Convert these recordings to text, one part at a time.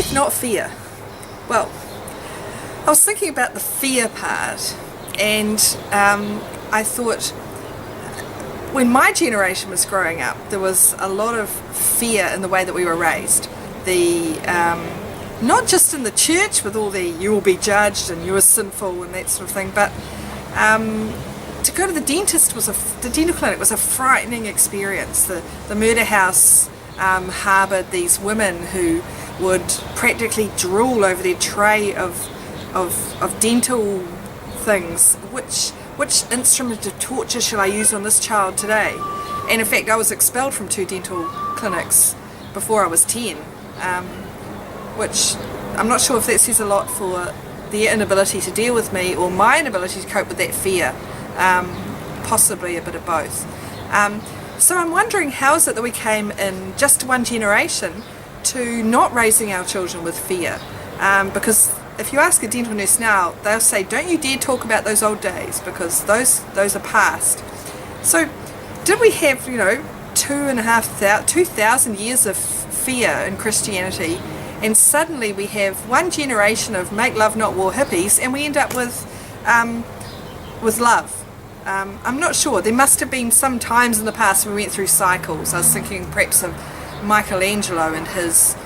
Faith, not fear. Well, I was thinking about the fear part, and I thought when my generation was growing up, there was a lot of fear in the way that we were raised. Not just in the church with all the you will be judged and you are sinful and that sort of thing, but to go to the dentist the dental clinic was a frightening experience. The murder house harboured these women who would practically drool over their tray of dental things. Which instrument of torture shall I use on this child today? And in fact, I was expelled from 2 dental clinics before I was 10, which I'm not sure if that says a lot for their inability to deal with me or my inability to cope with that fear. Possibly a bit of both. So I'm wondering, how is it that we came in just one generation to not raising our children with fear? Because if you ask a dental nurse now, they'll say, don't you dare talk about those old days, because those are past. So did we have 2,500 years of fear in Christianity, and suddenly we have one generation of make love not war hippies, and we end up with love? I'm not sure. There must have been some times in the past when we went through cycles. I was thinking perhaps of Michelangelo and his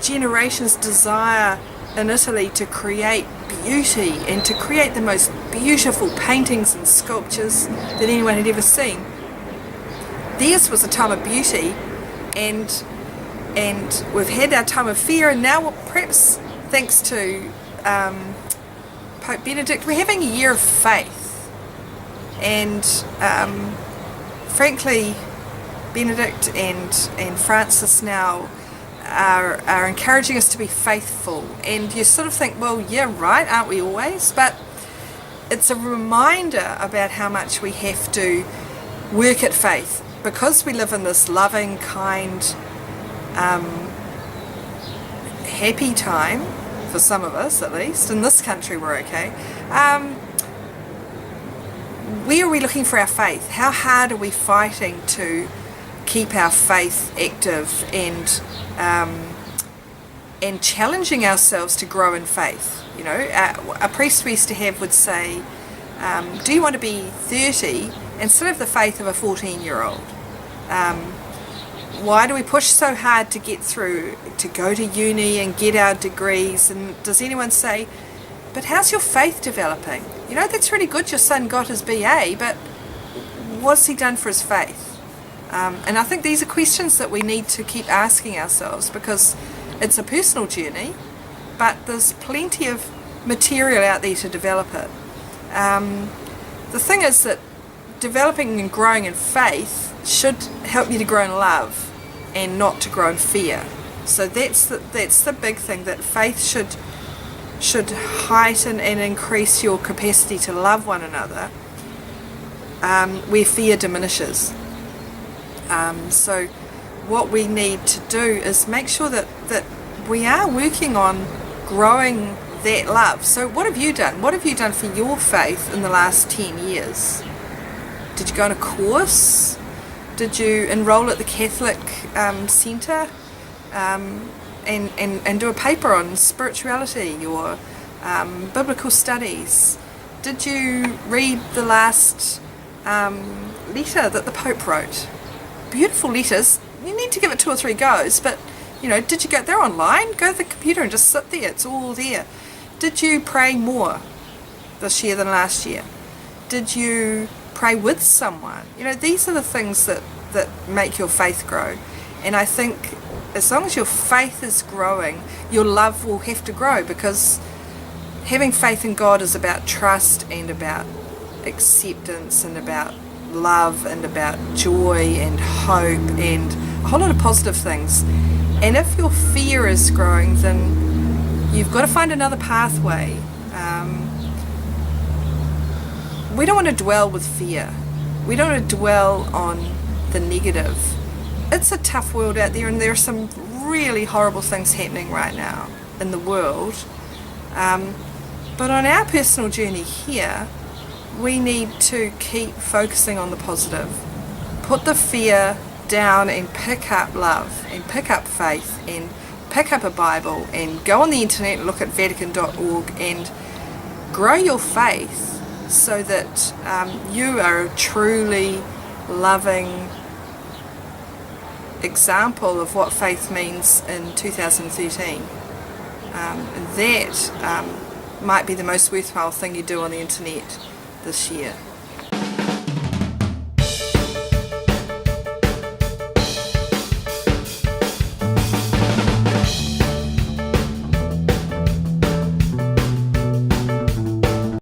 generation's desire in Italy to create beauty and to create the most beautiful paintings and sculptures that anyone had ever seen. Theirs was a time of beauty, and we've had our time of fear, and now perhaps thanks to Pope Benedict, we're having a year of faith. And frankly, Benedict and Francis now are encouraging us to be faithful, and you sort of think, well, yeah, right, aren't we always? But it's a reminder about how much we have to work at faith, because we live in this loving, kind, happy time, for some of us at least. In this country we're okay. Where are we looking for our faith? How hard are we fighting to keep our faith active and challenging ourselves to grow in faith? A priest we used to have would say, do you want to be 30 and still have the faith of a 14-year-old? Why do we push so hard to get through, to go to uni and get our degrees? And does anyone say, but how's your faith developing? That's really good your son got his BA, but what's he done for his faith? And I think these are questions that we need to keep asking ourselves, because it's a personal journey, but there's plenty of material out there to develop it. The thing is that developing and growing in faith should help you to grow in love and not to grow in fear. So that's the big thing, that faith should heighten and increase your capacity to love one another, where fear diminishes. So what we need to do is make sure that we are working on growing that love. So what have you done? What have you done for your faith in the last 10 years? Did you go on a course? Did you enroll at the Catholic Centre and do a paper on spirituality or biblical studies? Did you read the last letter that the Pope wrote? Beautiful letters. You need to give it 2 or 3 goes, but did you go there online? Go to the computer and just sit there. It's all there. Did you pray more this year than last year? Did you pray with someone? These are the things that make your faith grow. And I think as long as your faith is growing, your love will have to grow, because having faith in God is about trust and about acceptance and about love and about joy and hope and a whole lot of positive things. And if your fear is growing, then you've got to find another pathway. We don't want to dwell with fear. We don't want to dwell on the negative. It's a tough world out there, and there are some really horrible things happening right now in the world. But on our personal journey here, we need to keep focusing on the positive. Put the fear down and pick up love and pick up faith and pick up a Bible and go on the internet and look at Vatican.org and grow your faith so that you are a truly loving example of what faith means in 2013. That might be the most worthwhile thing you do on the internet this year.